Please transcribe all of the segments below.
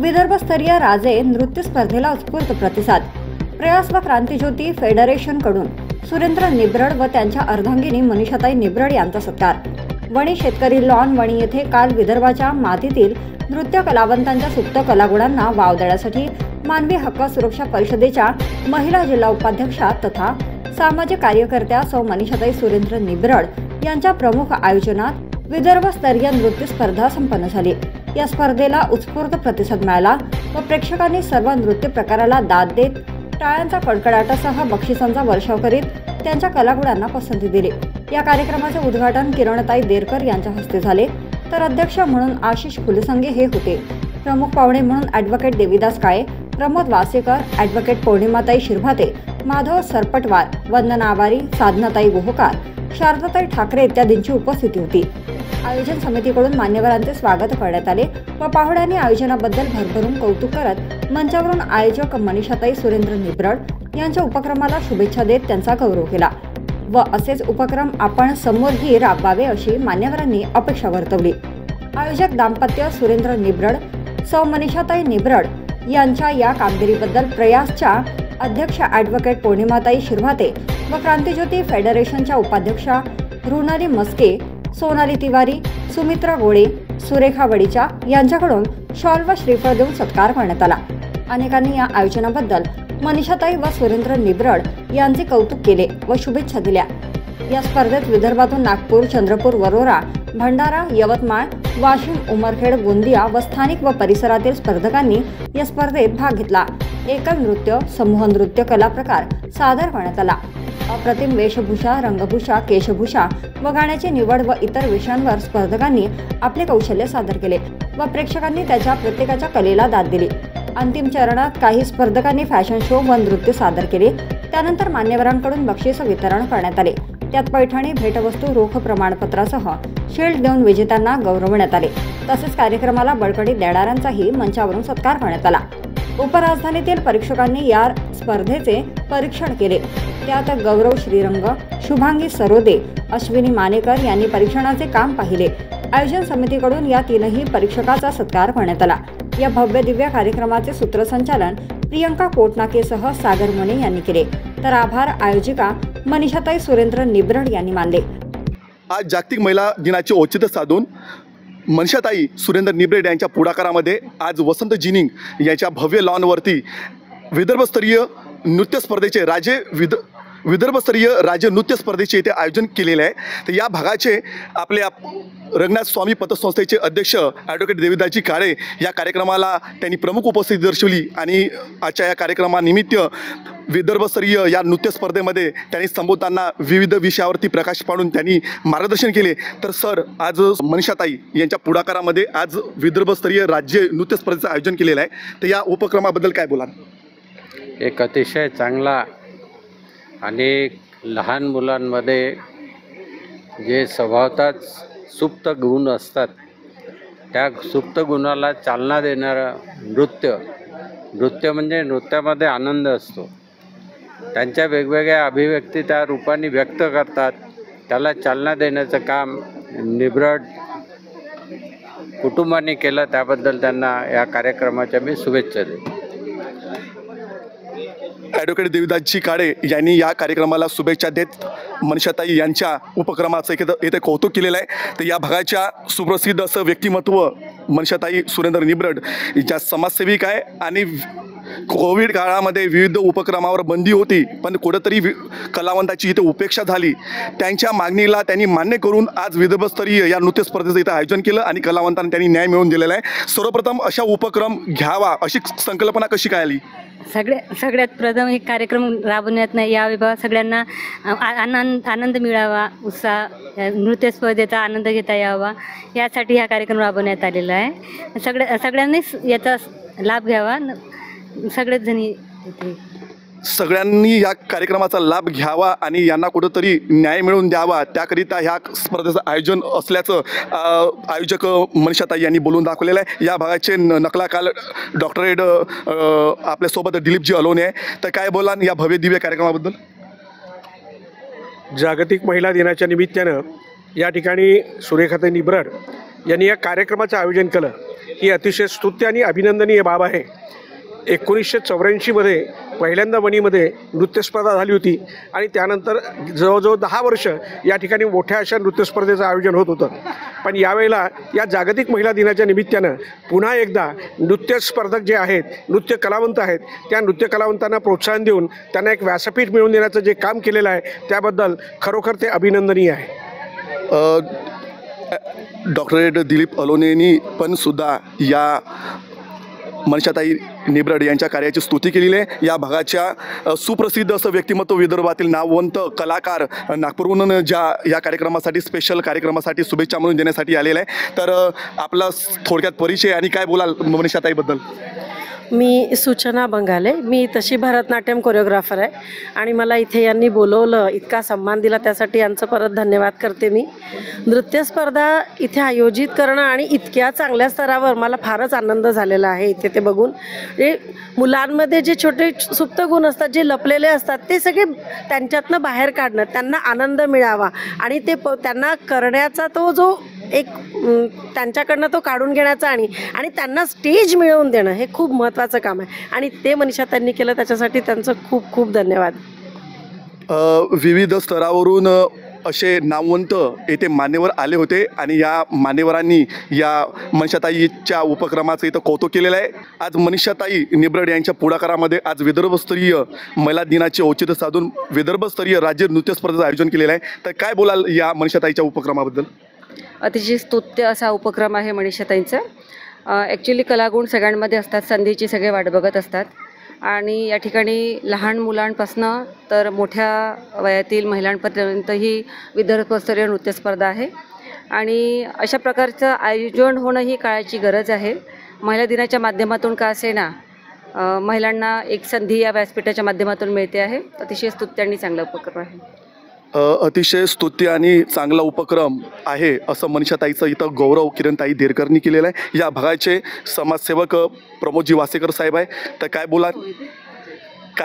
विदर्भस्तरीय राजे नृत्य स्पर्धेला उत्स्फूर्त प्रतिसाद। प्रयास व क्रांतिज्योती फेडरेशनकडून सुरेंद्र निब्रड व त्यांच्या अर्धांगिनी मनीषाताई निब्रड यांचा सत्कार। वणी शेतकरी लॉन वणी येथे काल विदर्भाच्या मातीतील नृत्य कलावंतांच्या सुप्त कलागुणांना वाव देण्यासाठी मानवी हक्क सुरक्षा परिषदेच्या महिला जिल्हा उपाध्यक्षा तथा सामाजिक कार्यकर्त्या सौ मनीषाताई सुरेंद्र निब्रड यांच्या प्रमुख आयोजनात विदर्भस्तरीय नृत्य स्पर्धा संपन्न झाली। या स्पर्धेला उत्स्फूर्त प्रतिसाद मिळाला व प्रेक्षकांनी सर्व नृत्य प्रकाराला दाद देत टाळ्यांचा कडकडाटासह बक्षिसांचा वर्षाव करीत त्यांच्या कलागुणांना पसंती दिली। या कार्यक्रमाचे उद्घाटन किरणताई देरकर यांच्या हस्ते झाले, तर अध्यक्ष म्हणून आशिष फुलसंगे हे होते। प्रमुख पाहुणे म्हणून ॲडव्होकेट देवीदास काळे, प्रमोद वासेकर, ॲडव्होकेट पौर्णिमाताई शिरभाते, माधव सरपटवार, वंदना आवारी, साधनाताई गोहकार, शारदाताई ठाकरे इत्यादींची उपस्थिती होती। आयोजन समितीकडून मान्यवरांचे स्वागत करण्यात आले व पाहुण्यांनी आयोजनाबद्दल भरभरून कौतुक करत मंचावरून आयोजक मनीषाताई सुरेंद्र निब्रड यांच्या उपक्रमाला शुभेच्छा देत त्यांचा गौरव केला व असेच उपक्रम आपण समोरही राबवावे अशी मान्यवरांनी अपेक्षा वर्तवली। आयोजक दाम्पत्य सुरेंद्र निब्रड, सौ मनीषाताई निब्रड यांच्या या कामगिरीबद्दल प्रयासच्या अध्यक्ष ॲडव्होकेट पौर्णिमाताई शिरभाते व क्रांतिज्योती फेडरेशनच्या उपाध्यक्षा रुणाली मस्के, सोनाली तिवारी, सुमित्रा गोळे, सुरेखा वडीचा यांच्याकडून शॉल व श्रीफळ देऊन सत्कार करण्यात आला। अनेकांनी या आयोजनाबद्दल मनीषाताई व सुरेंद्र निब्रड यांचे कौतुक केले व शुभेच्छा दिल्या। या स्पर्धेत विदर्भातून नागपूर, चंद्रपूर, वरोरा, भंडारा, यवतमाळ, वाशिम, उमरखेड, गोंदिया व स्थानिक व परिसरातील स्पर्धकांनी या स्पर्धेत भाग घेतला। एकल नृत्य, समूह नृत्य कला प्रकार सादर करण्यात आला। अप्रतिम वेशभूषा, रंगभूषा, केशभूषा व गाण्याची निवड व इतर विषयांवर स्पर्धकांनी आपले कौशल्य सादर केले व प्रेक्षकांनी त्याच्या प्रत्येकाच्या कलेला दाद दिली। अंतिम चरणात काही स्पर्धकांनी फॅशन शो व नृत्य सादर केले। त्यानंतर मान्यवरांकडून बक्षीस वितरण करण्यात आले। त्यात पैठणी, भेटवस्तू, रोख प्रमाणपत्रासह शील्ड देऊन विजेत्यांना गौरवण्यात आले। तसेच कार्यक्रमाला बळकटी देणाऱ्यांचाही मंचावरून सत्कार करण्यात आला। उपराजधानीतील परीक्षकांनी या स्पर्धेचे परीक्षण केले। त्यात गौरव श्रीरंग, शुभांगी सरोदे, अश्विनी मानेकर यांनी परीक्षणाचे काम पाहिले। आयोजन समितीकडून या तीनही परीक्षकाचा सत्कार करण्यात आला। या भव्य दिव्य कार्यक्रमाचे सूत्रसंचालन प्रियंका कोटनाकेसह सागर मोने यांनी केले, तर आभार आयोजिका मनीषाताई सुरेंद्र निब्रड यांनी मानले। आज जागतिक महिला दिनाचे औचित्य साधून मनीषाताई सुरेंद्र निब्रड यांच्या पुढाकारामध्ये आज वसंत जिनिंग यांच्या भव्य लॉनवरती विदर्भस्तरीय नृत्य स्पर्धेचे विदर्भस्तरीय राज्य नृत्य स्पर्धेचे इथे आयोजन केलेले आहे। तर या भागाचे आपले रंगनाथ स्वामी पतसंस्थेचे अध्यक्ष ॲडव्होकेट देवीदासजी काळे या कार्यक्रमाला त्यांनी प्रमुख उपस्थिती दर्शवली आणि आजच्या या कार्यक्रमानिमित्त विदर्भस्तरीय या नृत्य स्पर्धेमध्ये त्यांनी संबोधताना विविध विषयावरती प्रकाश पाडून त्यांनी मार्गदर्शन केले। तर सर, आज मनीषाताई यांच्या पुढाकारामध्ये आज विदर्भस्तरीय राज्य नृत्य स्पर्धेचं आयोजन केलेलं आहे, तर या उपक्रमाबद्दल काय बोलाल? एक अतिशय चांगला आणि लहान मुलांमध्ये जे स्वभावतःच सुप्त गुण असतात त्या सुप्त गुणाला चालना देणारं नृत्य म्हणजे नृत्यामध्ये आनंद असतो। त्यांच्या वेगवेगळ्या अभिव्यक्ती त्या रूपाने व्यक्त करतात, त्याला चालना देण्याचं काम निब्रड कुटुंबाने केलं, त्याबद्दल त्यांना या कार्यक्रमाच्या मी शुभेच्छा देतो। ॲडव्होकेट देवीदासजी काळे यांनी या कार्यक्रमाला शुभेच्छा देत मनीषाताई यांच्या उपक्रमाचं येथे कौतुक केलेलं आहे। तर या भागाच्या सुप्रसिद्ध असं व्यक्तिमत्व मनीषाताई सुरेंद्र निब्रड ज्या समाजसेविका आहे आणि कोविड काळामध्ये विविध उपक्रमावर बंदी होती, पण कुठंतरी कलावंताची इथे उपेक्षा झाली। त्यांच्या मागणीला त्यांनी मान्य करून आज विदर्भस्तरीय या नृत्य स्पर्धेचं इथं आयोजन केलं आणि कलावंतांना त्यांनी न्याय मिळवून दिलेला आहे। सर्वप्रथम अशा उपक्रम घ्यावा अशी संकल्पना कशी काय आली? सगळ्यात प्रथम एक कार्यक्रम राबवण्यात नाही यावे बा, सगळ्यांना आनंद मिळावा, उत्साह, नृत्य स्पर्धेचा आनंद घेता यावा यासाठी हा कार्यक्रम राबवण्यात आलेला आहे। सगळ्यांनीच याचा लाभ घ्यावा, सगळेच जणी सगळ्यांनी या कार्यक्रमाचा लाभ घ्यावा आणि यांना कुठंतरी न्याय मिळवून द्यावा, त्याकरिता ह्या स्पर्धेचं आयोजन असल्याचं आयोजक मनीषाताई यांनी बोलून दाखवलेलं आहे। या भागाचे नकलाकार डॉक्टरेट आपल्यासोबत दिलीपजी अलोने आहे, तर काय बोलान या भव्य दिव्य कार्यक्रमाबद्दल? जागतिक महिला दिनाच्या निमित्तानं या ठिकाणी सुरेखाताई निब्रड यांनी या कार्यक्रमाचं आयोजन केलं। ही अतिशय स्तुत्य आणि अभिनंदनीय बाब आहे. 1984मध्ये पहिल्यांदा वणीमध्ये नृत्यस्पर्धा झाली होती आणि त्यानंतर जवळजवळ 10 वर्ष या ठिकाणी मोठ्या अशा नृत्यस्पर्धेचं आयोजन होत होतं. पण यावेळेला या जागतिक महिला दिनाच्या निमित्तानं पुन्हा एकदा नृत्यस्पर्धक जे आहेत, नृत्य कलावंत आहेत, त्या नृत्य कलावंतांना प्रोत्साहन देऊन त्यांना एक व्यासपीठ मिळवून देण्याचं जे काम केलेलं आहे त्याबद्दल खरोखर ते अभिनंदनीय आहे. डॉक्टरेट दिलीप अलोनेनी पण सुद्धा या मनीषाताई निब्रड यांच्या कार्याची स्तुती केलेली आहे. या भागाच्या सुप्रसिद्ध असं व्यक्तिमत्व, विदर्भातील नामवंत कलाकार नागपूरहून या कार्यक्रमासाठी, स्पेशल कार्यक्रमासाठी शुभेच्छा म्हणून देण्यासाठी आलेला आहे. तर आपला थोडक्यात परिचय आणि काय बोलाल मनीषाताईबद्दल? मी सूचना बंगाले, मी तशी भरतनाट्यम कोरिओग्राफर आहे आणि मला इथे यांनी बोलवलं, इतका सन्मान दिला त्यासाठी यांचं परत धन्यवाद करते मी. नृत्यस्पर्धा इथे आयोजित करणं आणि इतक्या चांगल्या स्तरावर मला फारच आनंद झालेला आहे इथे ते बघून. मुलांमध्ये जे छोटे सुप्त गुण असतात, जे लपलेले असतात, ते सगळे त्यांच्यातनं बाहेर काढणं, त्यांना आनंद मिळावा आणि ते त्यांना करण्याचा तो जो एक त्यांच्याकडनं तो काढून घेण्याचा आणि त्यांना स्टेज मिळवून देणं हे खूप महत्त्वाचं काम आहे आणि ते मनीषाताईंनी केलं, त्याच्यासाठी त्यांचं खूप खूप धन्यवाद. विविध स्तरावरून असे नामवंत येथे मान्यवर आले होते आणि या मान्यवरांनी या मनीषाताईच्या उपक्रमाचं इथं कौतुक केलेलं आहे. आज मनीषाताई निब्रड यांच्या पुढाकारामध्ये आज विदर्भस्तरीय महिला दिनाचे औचित्य साधून विदर्भस्तरीय राज्य नृत्य स्पर्धेचं आयोजन केलेलं आहे. तर काय बोलाल या मनीषाताईच्या उपक्रमाबद्दल? अतिशय स्तुत्य असा उपक्रम आहे मनीषाताईंचा. ॲक्च्युली कलागुण सगळ्यांमध्ये असतात, संधीची सगळे वाट बघत असतात आणि या ठिकाणी लहान मुलांपासनं तर मोठ्या वयातील महिलांपर्यंत ही विदर्भस्तरीय नृत्यस्पर्धा आहे आणि अशा प्रकारचं आयोजन होणं ही काळाची गरज आहे. महिला दिनाच्या माध्यमातून का असेना महिलांना एक संधी या व्यासपीठाच्या माध्यमातून मिळते आहे. अतिशय स्तुत्य आणि चांगला उपक्रम आहे. अतिशय स्तुत्य आणि चांगला उपक्रम आहे असं मनीषाताईचं इथं गौरव किरणताई देरकरनी केलेलं आहे. या भागाचे समाजसेवक प्रमोदजी वासेकर साहेब आहे. तर काय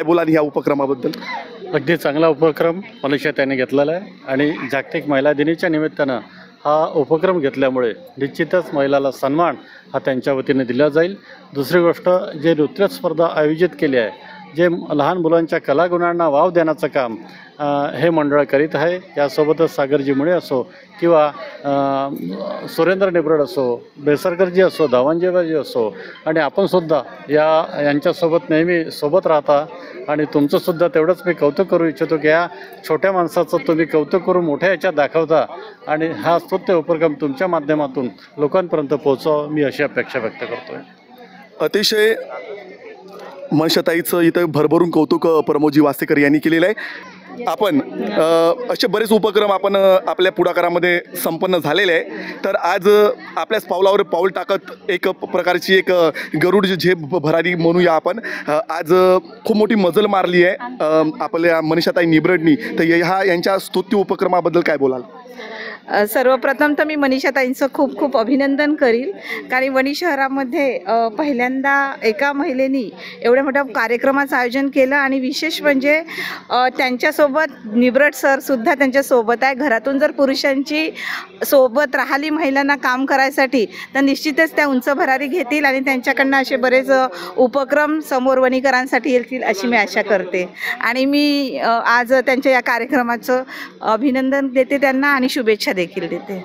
बोलाल या उपक्रमाबद्दल? अगदी चांगला उपक्रम मनीषाताईंनी घेतलेला आहे आणि जागतिक महिला दिनाच्या निमित्तानं हा उपक्रम घेतल्यामुळे निश्चितच महिलाला सन्मान हा त्यांच्या वतीने दिला जाईल. दुसरी गोष्ट, जे नृत्य स्पर्धा आयोजित केली आहे, जे लहान मुलांच्या कलागुणांना वाव देण्याचं काम हे मंडळ करीत आहे. यासोबतच सागरजी मुळे असो किंवा सुरेंद्र निब्रड असो, बेसरकरजी असो, धावनजीबाजी असो आणि आपणसुद्धा यांच्यासोबत नेहमी सोबत राहता आणि तुमचंसुद्धा तेवढंच मी कौतुक करू इच्छितो की या छोट्या माणसाचं तुम्ही कौतुक करून मोठ्या याच्यात दाखवता आणि हा स्तुत्य उपक्रम तुमच्या माध्यमातून लोकांपर्यंत पोहोचावा, मी अशी अपेक्षा व्यक्त करतो आहे. अतिशय मनीषाताईचं इथं भरभरून कौतुक प्रमोदजी वासेकर यांनी केलेलं आहे. आपण असे बरेच उपक्रम आपण आपल्या पुढाकारामध्ये संपन्न झालेले आहे. तर आज आपल्याच पावलावर पाऊल टाकत एक प्रकारची एक गरुड झेप भरारी म्हणूया आपण. आज खूप मोठी मजल मारली आहे आपल्या मनीषाताई निब्रडनी. तर यांच्या स्तुत्य उपक्रमाबद्दल काय बोलाल? सर्वप्रथम तर मी मनीषाताईंचं खूप खूप अभिनंदन करील, कारण वणी शहरामध्ये पहिल्यांदा एका महिलेनी एवढ्या मोठ्या कार्यक्रमाचं आयोजन केलं आणि विशेष म्हणजे त्यांच्यासोबत निब्रड सरसुद्धा त्यांच्यासोबत आहे. घरातून जर पुरुषांची सोबत राहिली महिलांना काम करायसाठी तर निश्चितच त्या उंच भरारी घेतील आणि त्यांच्याकडनं असे बरेच उपक्रम समोर वणीकरांसाठी येतील अशी मी आशा करते आणि मी आज त्यांच्या या कार्यक्रमाचं अभिनंदन देते त्यांना आणि शुभेच्छा देखील देते.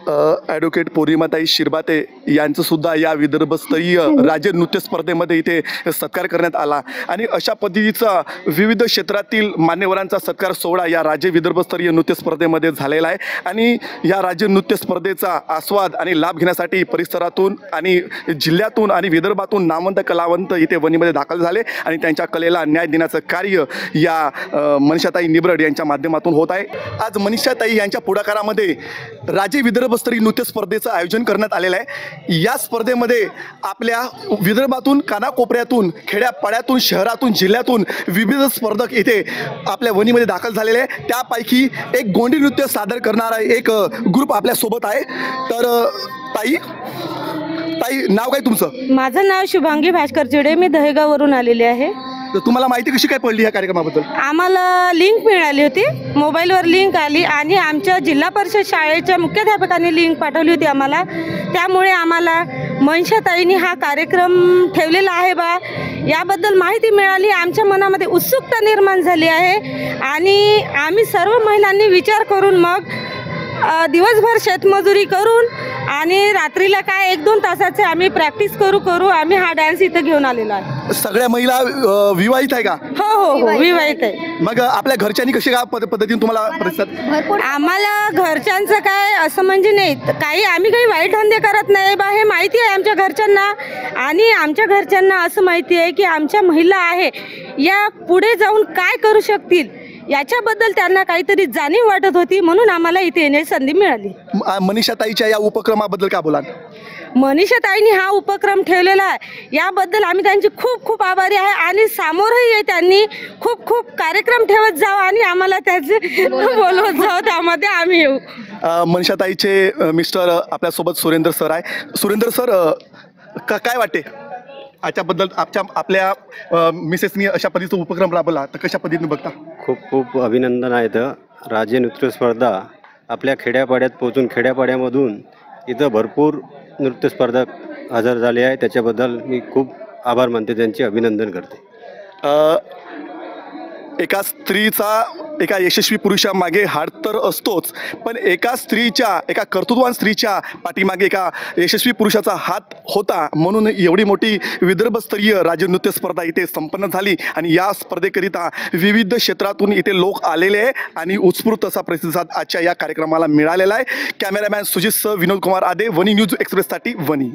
ॲडव्होकेट पौर्णिमाताई शिरबाते यांचं सुद्धा या विदर्भस्तरीय राज्य नृत्य स्पर्धेमध्ये इथे सत्कार करण्यात आला आणि अशा पद्धतीचा विविध क्षेत्रातील मान्यवरांचा सत्कार सोहळा या राज्य विदर्भस्तरीय नृत्य स्पर्धेमध्ये झालेला आहे आणि या राज्य नृत्य स्पर्धेचा आस्वाद आणि लाभ घेण्यासाठी परिसरातून आणि जिल्ह्यातून आणि विदर्भातून नामवंत कलावंत इथे वणीमध्ये दाखल झाले आणि त्यांच्या कलेला न्याय देण्याचं कार्य या मनीषाताई निब्रड यांच्या माध्यमातून होत आहे. आज मनीषाताई यांच्या पुढाकारामध्ये राज्य विदर्भ स्तरीय नृत्य स्पर्धेचं आयोजन करण्यात आलेलं आहे. या स्पर्धेमध्ये आपल्या विदर्भातून, कानाकोपऱ्यातून, खेड्यापाड्यातून, शहरातून, जिल्ह्यातून विविध स्पर्धक इथे आपल्या वणीमध्ये दाखल झालेले आहे. त्यापैकी एक गोंडी नृत्य सादर करणारा एक ग्रुप आपल्यासोबत आहे. तर ताई नाव काय तुमचं? माझं नाव शुभांगी भास्कर चिडे, मी दहेगाववरून आलेले आहे. तर तुम्हाला माहिती कशी काय पडली या कार्यक्रमाबद्दल? आम्हाला लिंक मिळाली होती, मोबाईलवर लिंक आली आणि आमच्या जिल्हा परिषद शाळेच्या मुख्याध्यापकांनी लिंक पाठवली होती आम्हाला. त्यामुळे आम्हाला मनशाताईंनी हा कार्यक्रम ठेवलेला आहे बा, याबद्दल माहिती मिळाली. आमच्या मनामध्ये उत्सुकता निर्माण झाली आहे आणि आम्ही सर्व महिलांनी विचार करून मग दिवसभर शेतमजुरी करून आणि रात्रीला काय 1-2 तासाचे आम्ही प्रॅक्टिस करू आम्ही हा डान्स इथं घेऊन आलेलो आहे. सगळ्या महिला विवाहित आहे का? हो विवाहित आहे. मग आपल्या घरच्यांनी कशी काय पद्धतीने तुम्हाला प्रतिसाद? आम्हाला घरच्यांचं काय असं म्हणजे नाही, आम्ही काही वाईट धंदे करत नाही बा, हे माहिती आहे आमच्या घरच्यांना. आणि आमच्या घरच्यांना असं माहिती आहे की आमच्या महिला आहे या पुढे जाऊन काय करू शकतील याच्याबद्दल त्यांना काहीतरी जाणीव वाटत होती, म्हणून आम्हाला इथे येण्याची संधी मिळाली. मनीषाताईच्या या उपक्रमाबद्दल काय बोलाल? मनीषाताईंनी हा उपक्रम ठेवलेला आहे याबद्दल आम्ही त्यांची खूप खूप आभारी आहे आणि सामोरही त्यांनी खूप खूप कार्यक्रम ठेवत जावं आणि आम्हाला त्याचे बोलवत जावं, त्यामध्ये आम्ही येऊ. मनीषाताईचे मिस्टर आपल्यासोबत सुरेंद्र सर आहे. सुरेंद्र सर, काय वाटते याच्याबद्दल? आपल्या मिसेसनी अशा पद्धतीचा उपक्रम राबवला तर कशा पद्धतीने बघता? खूप खूप अभिनंदन आहेत. राज्य नृत्य स्पर्धा आपल्या खेड्यापाड्यात पोहोचून खेड्यापाड्यामधून इथं भरपूर नृत्य स्पर्धक हजर झाले आहे. त्याच्याबद्दल मी खूप आभार मानते, त्यांचे अभिनंदन करते. एका स्त्रीचा एका यशस्वी पुरुषामागे हात तर असतोच, पण एका कर्तृत्ववान स्त्रीच्या पाठीमागे एका यशस्वी पुरुषाचा हात होता. म्हणून एवढी मोठी विदर्भस्तरीय राज्य नृत्य स्पर्धा इथे संपन्न झाली आणि या स्पर्धेकरिता विविध क्षेत्रातून इथे लोक आलेले आहे आणि उत्स्फूर्त असा प्रतिसाद आजच्या या कार्यक्रमाला मिळालेला आहे. कॅमेरामॅन सुजित सह विनोद कुमार आदे, वनी न्यूज एक्सप्रेससाठी वनी.